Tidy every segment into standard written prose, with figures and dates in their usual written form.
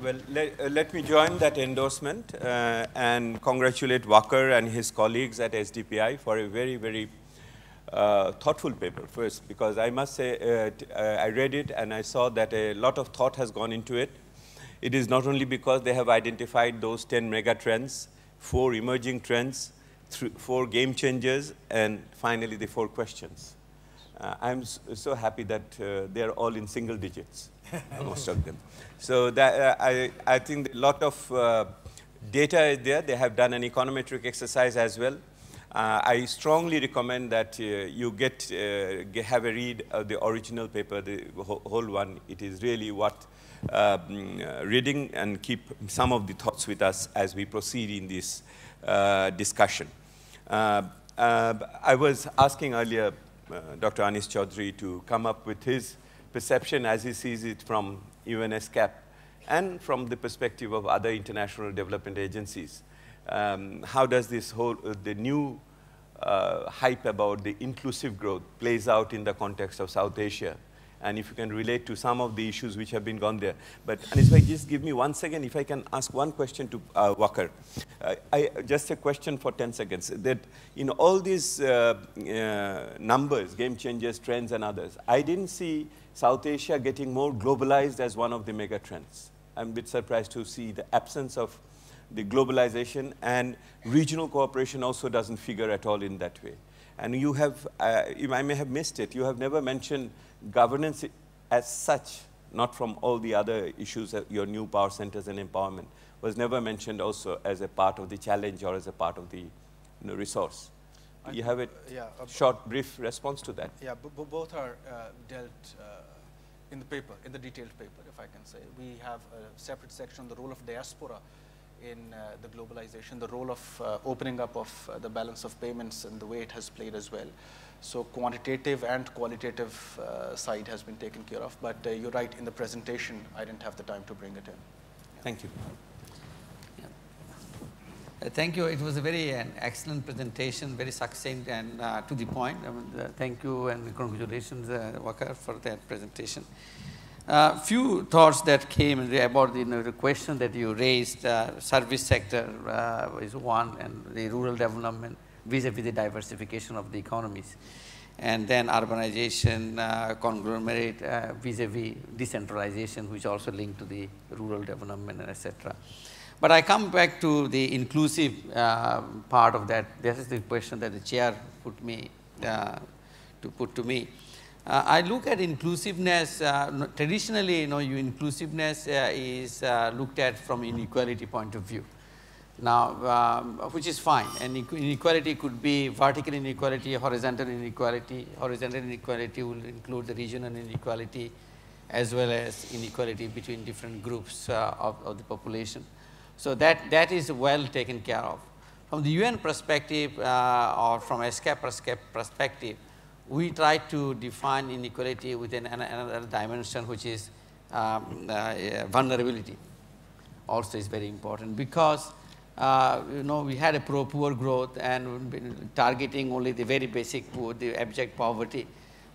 Well, let me join that endorsement and congratulate Vaqar and his colleagues at SDPI for a very, very thoughtful paper first, because I must say I read it and I saw that a lot of thought has gone into it. It is not only because they have identified those 10 mega trends, 4 emerging trends, 4 game changers, and finally the 4 questions. I'm so happy that they're all in single digits, most of them. So that, I think a lot of data is there. They have done an econometric exercise as well. I strongly recommend that you have a read of the original paper, the whole one. It is really worth reading, and keep some of the thoughts with us as we proceed in this discussion. I was asking earlier Dr. Anis Chowdhury to come up with his perception as he sees it from UNSCAP and from the perspective of other international development agencies. How does this whole, the new hype about the inclusive growth plays out in the context of South Asia? And if you can relate to some of the issues which have been gone there. But Anis, just give me 1 second, if I can ask one question to Vaqar. Just a question for 10 seconds. That in all these numbers, game changers, trends, and others, I didn't see South Asia getting more globalized as one of the mega trends. I'm a bit surprised to see the absence of the globalization, and regional cooperation also doesn't figure at all in that way. And you have, I may have missed it, you have never mentioned governance as such, not from all the other issues, your new power centers and empowerment, was never mentioned also as a part of the challenge or as a part of the resource. You have a short, brief response to that. Yeah, both are dealt in the paper, in the detailed paper, if I can say. We have a separate section on the role of diaspora in the globalization, the role of opening up of the balance of payments and the way it has played as well. So quantitative and qualitative side has been taken care of, but you're right, in the presentation, I didn't have the time to bring it in. Thank you. Thank you. It was a very excellent presentation, very succinct and to the point. Thank you and congratulations, Vaqar, for that presentation. Few thoughts that came about the question that you raised. Service sector is one, and the rural development vis-a-vis the diversification of the economies. And then urbanization, conglomerate vis-a-vis decentralization, which also linked to the rural development, etc. But I come back to the inclusive part of that. This is the question that the chair put to me. I look at inclusiveness, traditionally, inclusiveness is looked at from inequality point of view. Now, which is fine, and inequality could be vertical inequality, horizontal inequality. Horizontal inequality will include the regional inequality as well as inequality between different groups of the population. So that is well taken care of. From the UN perspective or from SCAP perspective, we try to define inequality within another dimension, which is vulnerability. Also is very important, because we had a poor growth and targeting only the very basic poor, the abject poverty.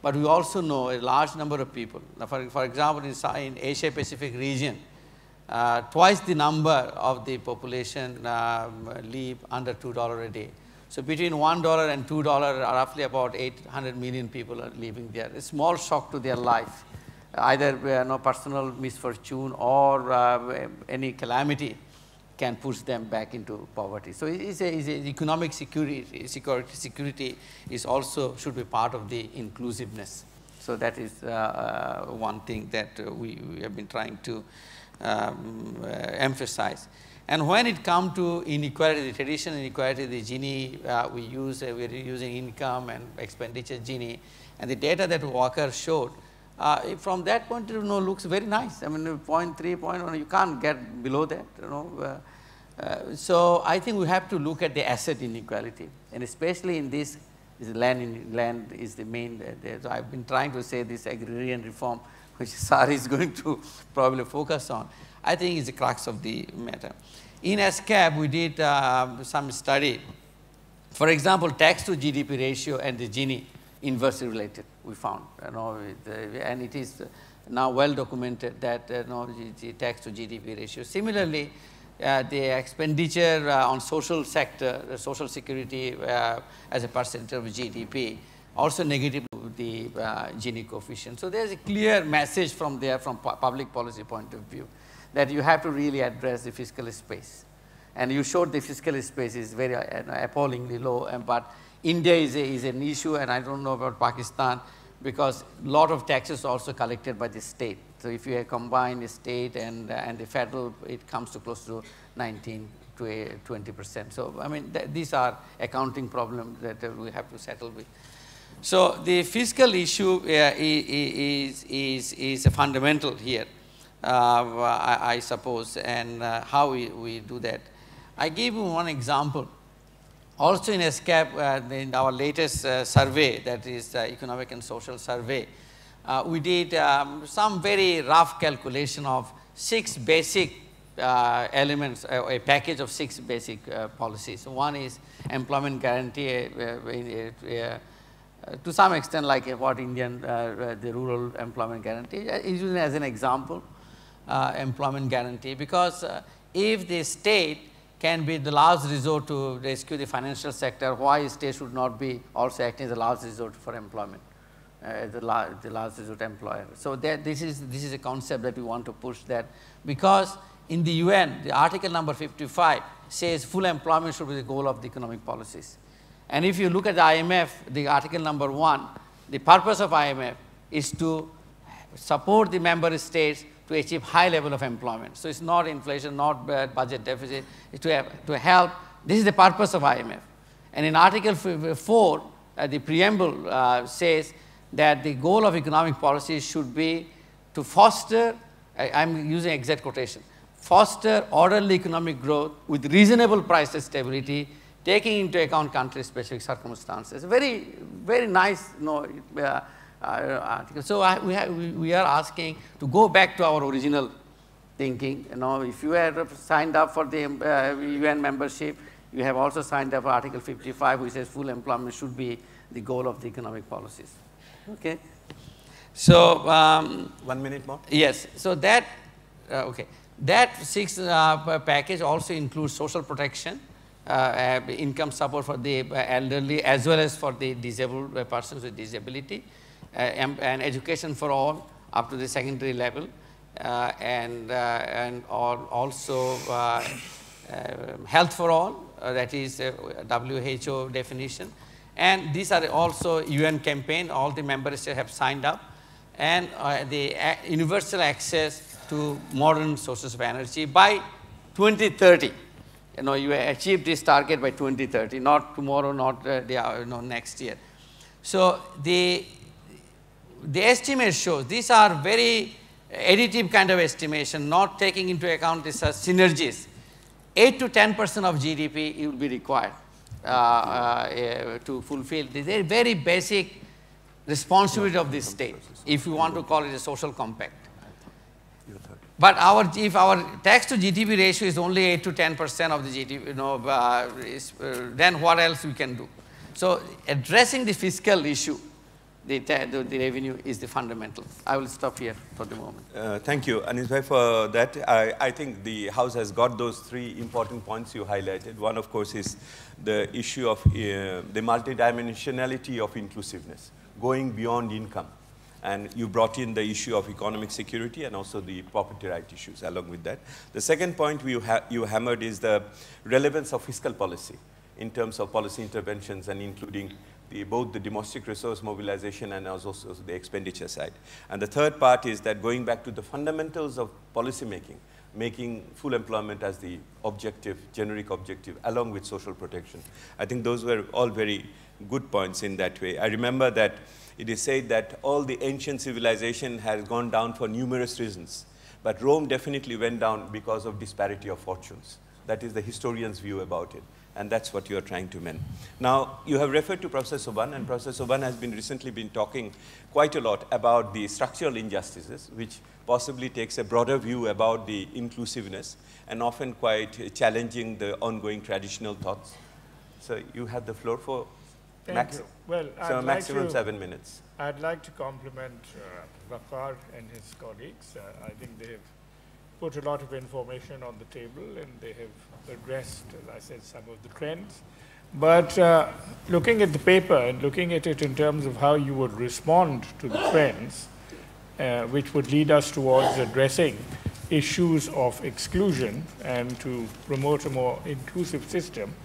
But we also know a large number of people. Now, for example, in Asia Pacific region, twice the number of the population live under $2 a day. So between $1 and $2, roughly about 800 million people are living there. A small shock to their life, either personal misfortune or any calamity can push them back into poverty. So it's economic security is also should be part of the inclusiveness. So that is one thing that we have been trying to emphasize. And when it comes to inequality, the traditional inequality, the Gini, we're using income and expenditure Gini, and the data that Vaqar showed, from that point of view, looks very nice. I mean, 0.3, 0.1, you can't get below that, So I think we have to look at the asset inequality, and especially in this land is the main. So I've been trying to say this agrarian reform, which Sari is going to probably focus on, I think is the crux of the matter. In SCAP, we did some study. For example, tax to GDP ratio and the Gini inversely related. we found, and it is now well documented that the tax to GDP ratio. Similarly, the expenditure on social sector, social security as a percentage of GDP, also negative to the Gini coefficient. So there's a clear message from there, from public policy point of view, that you have to really address the fiscal space. And you showed the fiscal space is very appallingly low, but India is an issue, and I don't know about Pakistan, because a lot of taxes are also collected by the state. So if you combine the state and the federal, it comes to close to 19 to 20%. So I mean, these are accounting problems that we have to settle with. So the fiscal issue is a fundamental here, I suppose, and how we do that. I gave you one example. Also in ESCAP, in our latest survey, that is Economic and Social Survey, we did some very rough calculation of 6 basic elements, a package of 6 basic policies. One is employment guarantee, to some extent like what Indian, the rural employment guarantee, is used as an example, employment guarantee, because if the state can be the last resort to rescue the financial sector, why state should not be also acting as a last resort for employment, the last resort employer. So this is a concept that we want to push, that because in the UN, the article number 55 says full employment should be the goal of the economic policies. And if you look at the IMF, the article number 1, the purpose of IMF is to support the member states to achieve high level of employment. So it's not inflation, not budget deficit, it's to help. This is the purpose of IMF. And in Article 4, the preamble says that the goal of economic policy should be to foster, I'm using exact quotation, foster orderly economic growth with reasonable price stability, taking into account country-specific circumstances. Very, very nice article. So we are asking to go back to our original thinking. If you have signed up for the UN membership, you have also signed up for Article 55, which says full employment should be the goal of the economic policies. Okay. So 1 minute more. Yes. So that okay. That 6 package also includes social protection, income support for the elderly as well as for the disabled persons with disability, and education for all up to the secondary level, and also health for all, that is WHO definition. And these are also UN campaign, all the member states have signed up, and the universal access to modern sources of energy by 2030. You achieve this target by 2030, not tomorrow, not next year. So the estimate shows these are very additive kind of estimation, not taking into account these synergies. 8 to 10% of GDP will be required to fulfill the very basic responsibility of this state, if you want to call it a social compact. But if our tax to GDP ratio is only 8 to 10% of the GDP, then what else we can do? So addressing the fiscal issue, the revenue is the fundamental. I will stop here for the moment. Thank you, Anis bhai, for that. I think the House has got those 3 important points you highlighted. One, of course, is the issue of the multidimensionality of inclusiveness, going beyond income. And you brought in the issue of economic security and also the property right issues along with that. The second point you hammered is the relevance of fiscal policy in terms of policy interventions and including both the domestic resource mobilization and also the expenditure side. And the third part is that going back to the fundamentals of policy making full employment as the objective, generic objective, along with social protection. I think those were all very good points in that way. I remember that it is said that all the ancient civilization has gone down for numerous reasons, but Rome definitely went down because of disparity of fortunes. That is the historian's view about it, and that's what you are trying to mend. Now, you have referred to Professor Sobhan, and Professor Sobhan has recently been talking quite a lot about the structural injustices, which possibly takes a broader view about the inclusiveness and often quite challenging the ongoing traditional thoughts. So you have the floor for Thank you. Well, so maximum 7 minutes. I'd like to compliment Vaqar and his colleagues. I think they have put a lot of information on the table, and they have addressed, as I said, some of the trends. But looking at the paper and looking at it in terms of how you would respond to the trends, which would lead us towards addressing issues of exclusion and to promote a more inclusive system,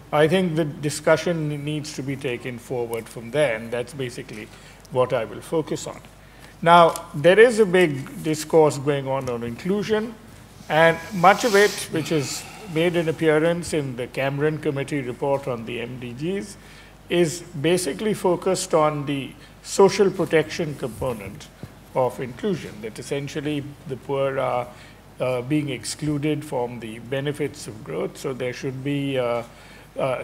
I think the discussion needs to be taken forward from there, and that's basically what I will focus on. Now, there is a big discourse going on inclusion, and much of it, which has made an appearance in the Cameron Committee report on the MDGs, is basically focused on the social protection component of inclusion, that essentially the poor are being excluded from the benefits of growth, so there should be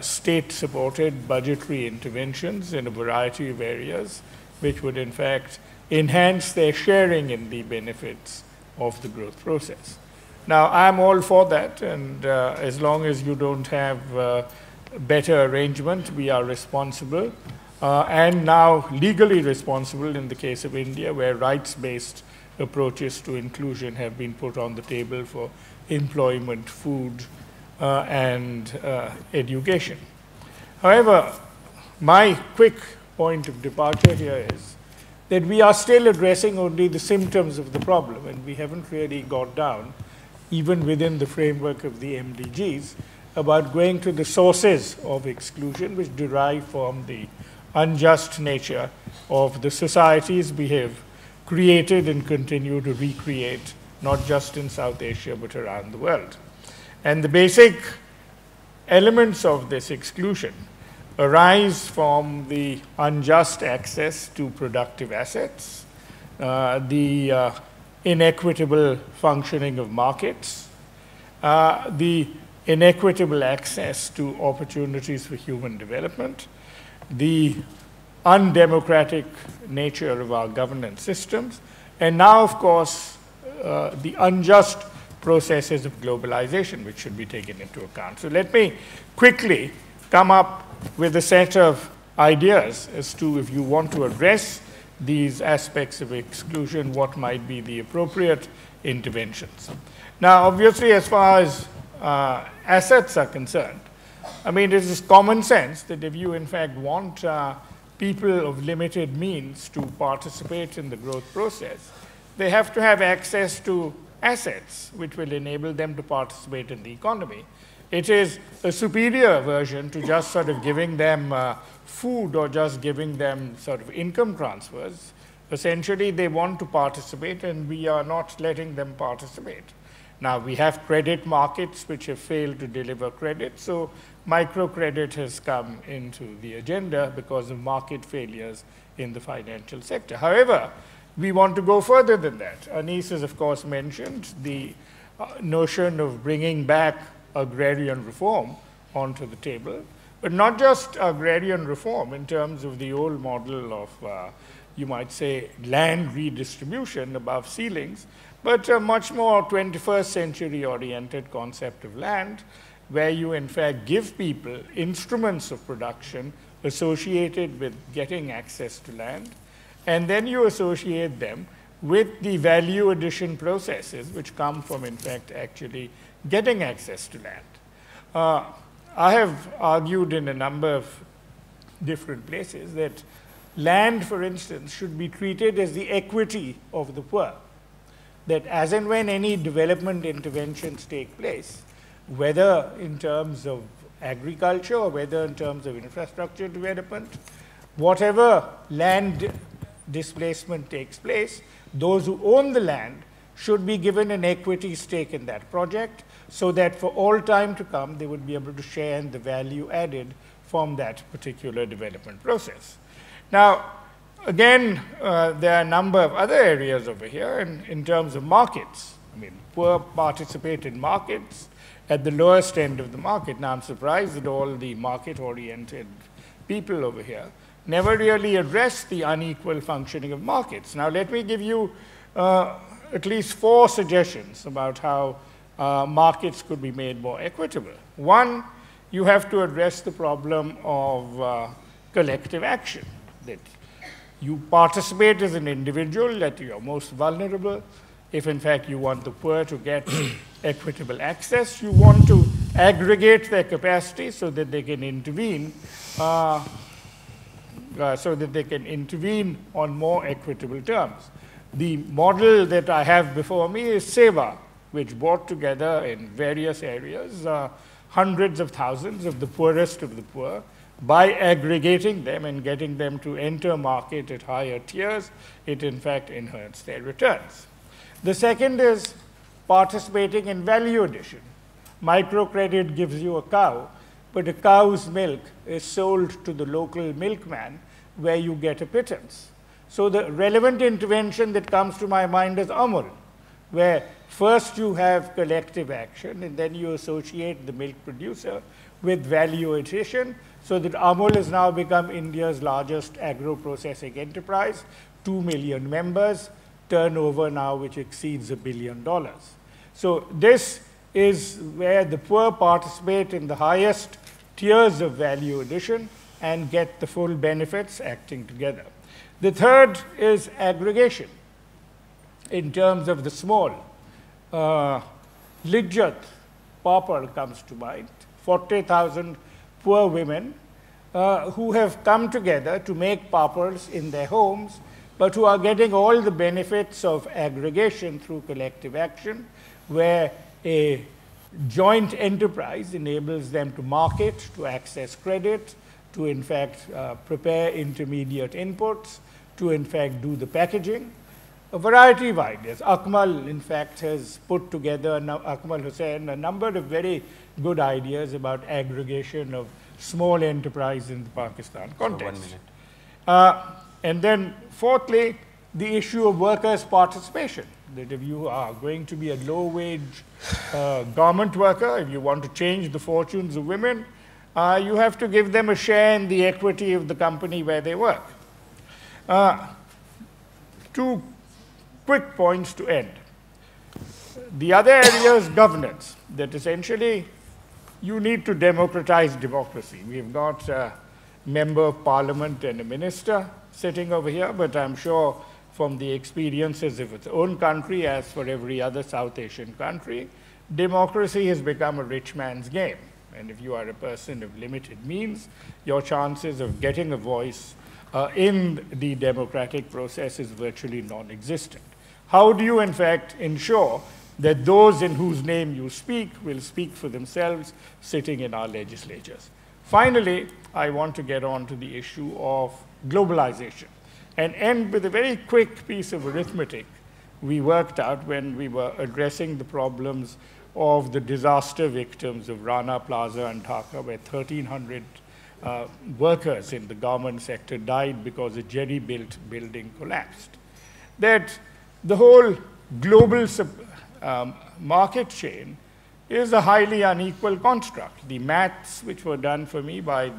state-supported budgetary interventions in a variety of areas, which would in fact enhance their sharing in the benefits of the growth process. Now, I'm all for that, and as long as you don't have better arrangement, we are responsible, and now legally responsible in the case of India, where rights-based approaches to inclusion have been put on the table for employment, food, and education. However, my quick point of departure here is that we are still addressing only the symptoms of the problem, and we haven't really got down, even within the framework of the MDGs, about going to the sources of exclusion, which derive from the unjust nature of the societies we have created and continue to recreate, not just in South Asia, but around the world. And the basic elements of this exclusion arise from the unjust access to productive assets, the inequitable functioning of markets, the inequitable access to opportunities for human development, the undemocratic nature of our governance systems, and now, of course, the unjust processes of globalization, which should be taken into account. So let me quickly come up with a set of ideas as to, if you want to address these aspects of exclusion, what might be the appropriate interventions. Now, obviously, as far as assets are concerned, I mean, it is common sense that if you, in fact, want people of limited means to participate in the growth process, they have to have access to assets which will enable them to participate in the economy. It is a superior version to just sort of giving them food or just giving them sort of income transfers. Essentially, they want to participate, and we are not letting them participate. Now, we have credit markets which have failed to deliver credit, so microcredit has come into the agenda because of market failures in the financial sector. However, we want to go further than that. Anis has, of course, mentioned the notion of bringing back agrarian reform onto the table, but not just agrarian reform in terms of the old model of, you might say, land redistribution above ceilings, but a much more 21st century oriented concept of land, where you in fact give people instruments of production associated with getting access to land, and then you associate them with the value addition processes which come from, in fact, actually getting access to land. I have argued in a number of different places that land, for instance, should be treated as the equity of the poor, that as and when any development interventions take place, whether in terms of agriculture or whether in terms of infrastructure development, whatever land displacement takes place, those who own the land should be given an equity stake in that project, so that for all time to come, they would be able to share in the value added from that particular development process. Now, again, there are a number of other areas over here in terms of markets. I mean, poor participate in markets at the lowest end of the market. Now, I'm surprised that all the market-oriented people over here never really address the unequal functioning of markets. Now, let me give you at least 4 suggestions about how markets could be made more equitable. One, you have to address the problem of collective action, that you participate as an individual, that you are most vulnerable. If in fact you want the poor to get equitable access, you want to aggregate their capacity so that they can intervene, on more equitable terms. The model that I have before me is SEVA, which brought together in various areas hundreds of thousands of the poorest of the poor. By aggregating them and getting them to enter market at higher tiers, it in fact enhanced their returns. The second is participating in value addition. Microcredit gives you a cow, but a cow's milk is sold to the local milkman where you get a pittance. So the relevant intervention that comes to my mind is Amul, where first you have collective action and then you associate the milk producer with value addition, so that Amul has now become India's largest agro-processing enterprise, 2 million members, turnover now which exceeds $1 billion. So this is where the poor participate in the highest tiers of value addition and get the full benefits acting together. The third is aggregation in terms of the small. Lijjat, pauper comes to mind, 40,000 poor women who have come together to make paupers in their homes, but who are getting all the benefits of aggregation through collective action, where a joint enterprise enables them to market, to access credit, to in fact prepare intermediate inputs, to in fact do the packaging. A variety of ideas. Akmal, in fact, has put together, Akmal Hussain, a number of very good ideas about aggregation of small enterprise in the Pakistan context. So 1 minute. And then fourthly, the issue of workers' participation, that if you are going to be a low-wage garment worker, if you want to change the fortunes of women, you have to give them a share in the equity of the company where they work. Two quick points to end. The other area is governance, that essentially you need to democratize democracy. We've got a member of parliament and a minister sitting over here, but I'm sure from the experiences of its own country, as for every other South Asian country, democracy has become a rich man's game. And if you are a person of limited means, your chances of getting a voice in the democratic process is virtually non-existent. How do you, in fact, ensure that those in whose name you speak will speak for themselves sitting in our legislatures? Finally, I want to get on to the issue of globalization and end with a very quick piece of arithmetic we worked out when we were addressing the problems of the disaster victims of Rana Plaza and Dhaka, where 1,300 workers in the government sector died because a jerry-built building collapsed. That the whole global market chain is a highly unequal construct. The maths which were done for me by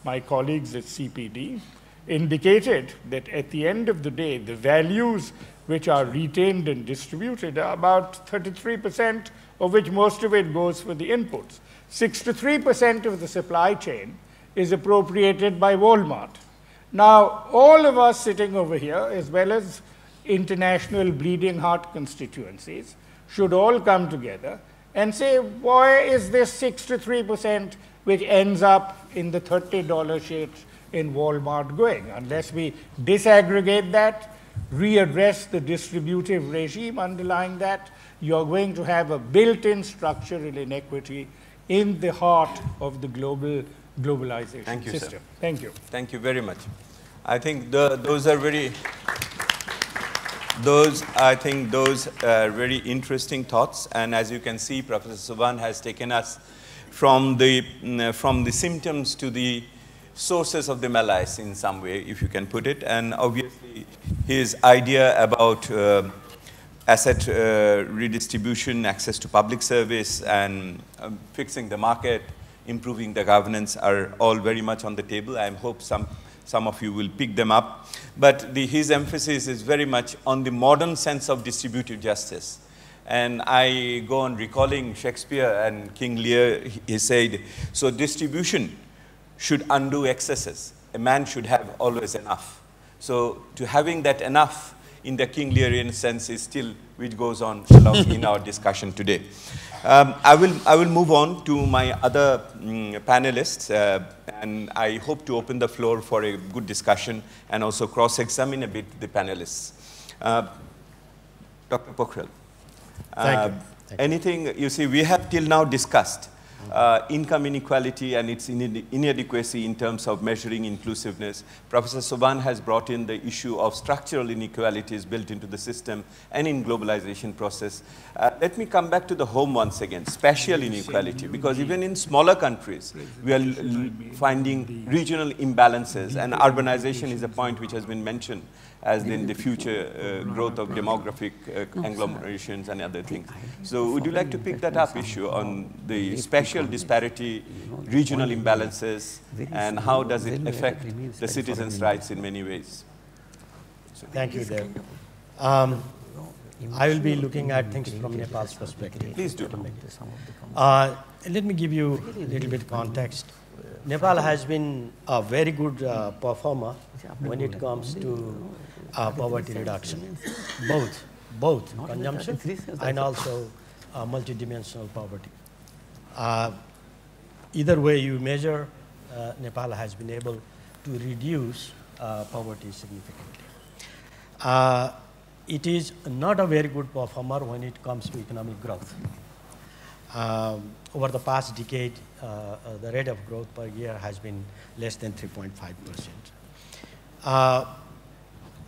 my colleagues at CPD indicated that at the end of the day, the values which are retained and distributed are about 33%, of which most of it goes for the inputs. 63% of the supply chain is appropriated by Walmart. Now, all of us sitting over here, as well as international bleeding heart constituencies, should all come together and say, why is this 63% which ends up in the $30 shirts in Walmart going? Unless we disaggregate that, readdress the distributive regime underlying that, you're going to have a built-in structural inequity in the heart of the globalization system. Sir. Thank you. Thank you very much. I think those are very very interesting thoughts. And as you can see, Professor Sobhan has taken us from the symptoms to the sources of the malaise in some way, if you can put it. And obviously, his idea about asset redistribution, access to public service, and fixing the market, improving the governance are all very much on the table. I hope some of you will pick them up. But his emphasis is very much on the modern sense of distributive justice. And I go on recalling Shakespeare and King Lear. He said, so distribution should undo excesses. a man should have always enough. So to having that enough in the King Learian sense is still, which goes on along in our discussion today. I will move on to my other panelists, and I hope to open the floor for a good discussion and also cross-examine a bit the panelists. Dr. Pokhrel. Thank you. Anything, you see, we have till now discussed income inequality and its inadequacy in terms of measuring inclusiveness. Professor Sobhan has brought in the issue of structural inequalities built into the system and in globalization process. Let me come back to the home once again, spatial inequality, because even in smaller countries, we are finding regional imbalances, and urbanization is a point which has been mentioned as in the future growth of demographic conglomerations and other things. So would you like to pick that up issue on the spatial disparity, regional imbalances, and how does it affect the citizens' rights in many ways? Thank you, Dev. I will be looking at things from Nepal's perspective. Please do. Let me give you a little bit of context. Nepal has been a very good performer when it comes to poverty reduction, both consumption and also multidimensional poverty. Either way you measure, Nepal has been able to reduce poverty significantly. It is not a very good performer when it comes to economic growth. Over the past decade, the rate of growth per year has been less than 3.5%.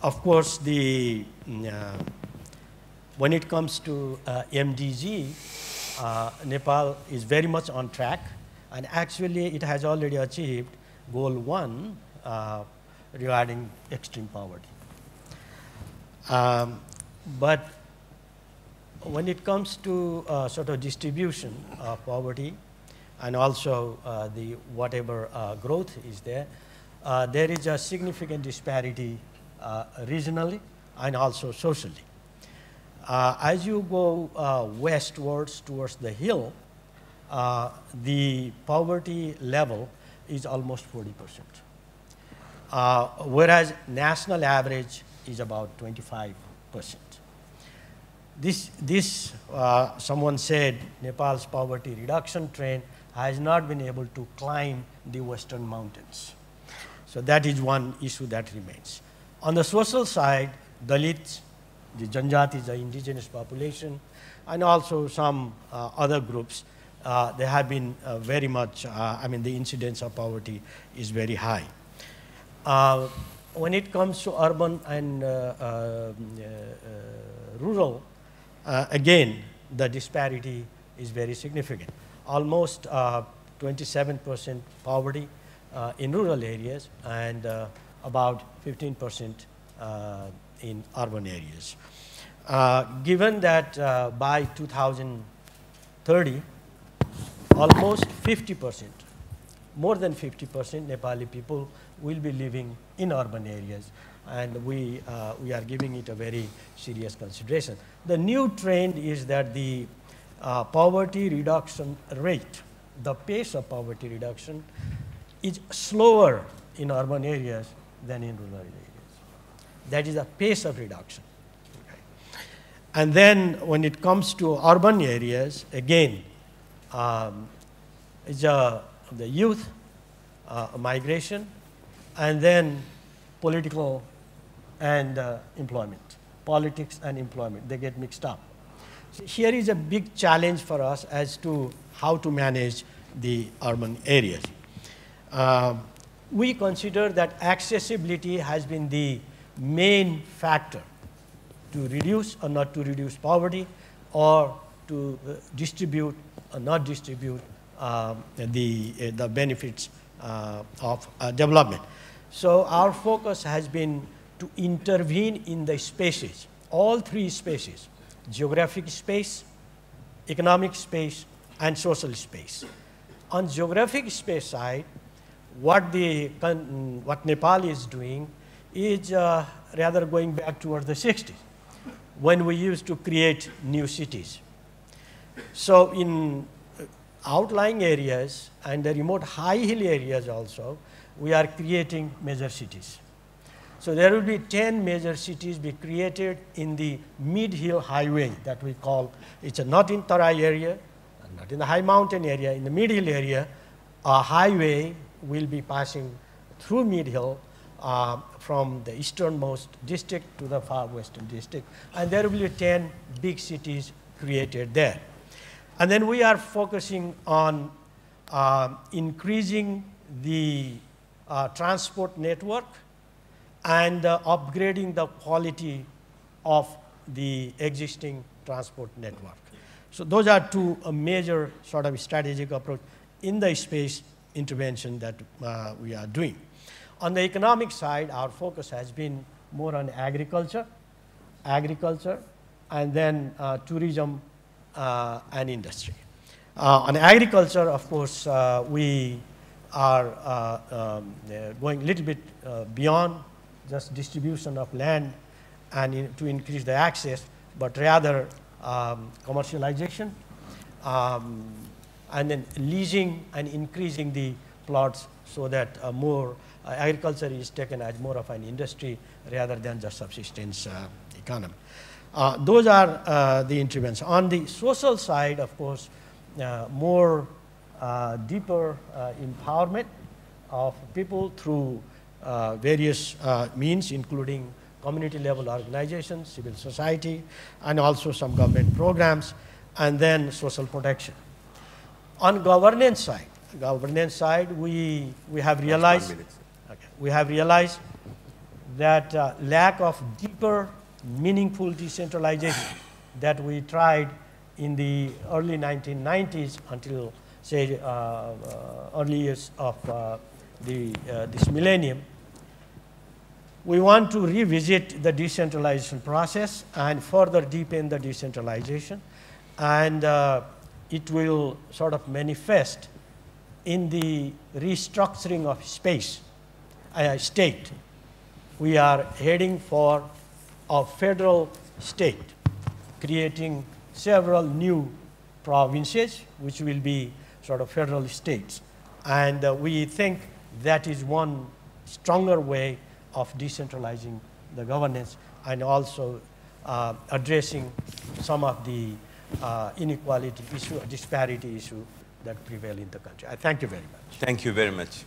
Of course, when it comes to MDG, Nepal is very much on track, and actually it has already achieved goal 1 regarding extreme poverty. But when it comes to sort of distribution of poverty and also the whatever growth is there, there is a significant disparity regionally and also socially. As you go westwards towards the hill, the poverty level is almost 40%, whereas national average is about 25%. Someone said Nepal's poverty reduction trend has not been able to climb the western mountains. So that is one issue that remains. On the social side, Dalits, the Janjatis, the indigenous population, and also some other groups, they have been very much, the incidence of poverty is very high. When it comes to urban and rural, again, the disparity is very significant. Almost 27% poverty in rural areas and about 15% in urban areas. Given that by 2030, almost 50%, more than 50% Nepali people will be living in urban areas, and we are giving it a very serious consideration. The new trend is that the poverty reduction rate, the pace of poverty reduction is slower in urban areas than in rural areas. That is a pace of reduction. Okay. And then when it comes to urban areas, again, it's the youth, migration, and then political and employment. Politics and employment, they get mixed up. So here is a big challenge for us as to how to manage the urban areas. We consider that accessibility has been the main factor to reduce or not to reduce poverty, or to distribute or not distribute the benefits of development. So our focus has been to intervene in the spaces, all three spaces: geographic space, economic space, and social space. On geographic space side, what Nepal is doing is rather going back towards the 60s, when we used to create new cities. So in outlying areas and the remote high hill areas also, we are creating major cities. So there will be 10 major cities be created in the mid-hill highway that we call, it's not in Tarai area, not in the high mountain area, in the mid-hill area, a highway will be passing through mid-hill from the easternmost district to the far western district, and there will be 10 big cities created there. And then we are focusing on increasing the transport network and upgrading the quality of the existing transport network. So those are two major sort of strategic approach in the space intervention that we are doing. On the economic side, our focus has been more on agriculture, and then tourism and industry. On agriculture, of course, we are going a little bit beyond just distribution of land and to increase the access, but rather commercialization, and then leasing and increasing the plots so that more agriculture is taken as more of an industry rather than just subsistence economy. Those are the interventions. On the social side, of course, more deeper empowerment of people through various means, including community level organizations, civil society, and also some government programs, and then social protection. On governance side, we have realized that lack of deeper, meaningful decentralization that we tried in the early 1990s until, say, early years of this millennium. We want to revisit the decentralization process and further deepen the decentralization, and it will sort of manifest in the restructuring of state. We are heading for a federal state, creating several new provinces, which will be sort of federal states. And we think that is one stronger way of decentralizing the governance and also addressing some of the inequality issue, disparity issue that prevail in the country. I thank you very much. Thank you very much.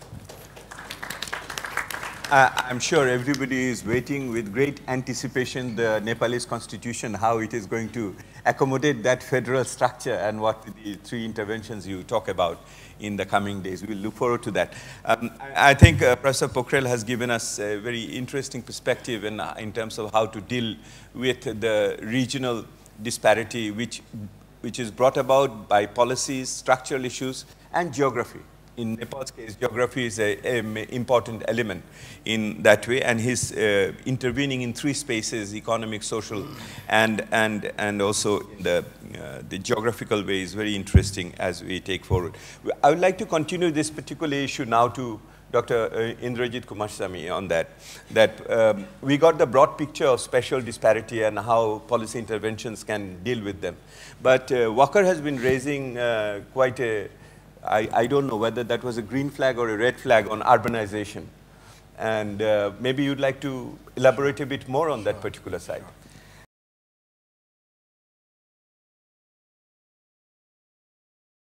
I'm sure everybody is waiting with great anticipation the Nepalese constitution, how it is going to accommodate that federal structure and what the three interventions you talk about in the coming days. We'll look forward to that. I think Professor Pokhrel has given us a very interesting perspective in terms of how to deal with the regional disparity which is brought about by policies, structural issues, and geography. In Nepal's case, geography is an important element in that way, and he's intervening in three spaces: economic, social, and also in the geographical way is very interesting as we take forward. I would like to continue this particular issue now to Dr. Indrajit Coomaraswamy on that. We got the broad picture of spatial disparity and how policy interventions can deal with them. But Vaqar has been raising quite a, I don't know whether that was a green flag or a red flag on urbanization. And maybe you'd like to elaborate a bit more on that particular side.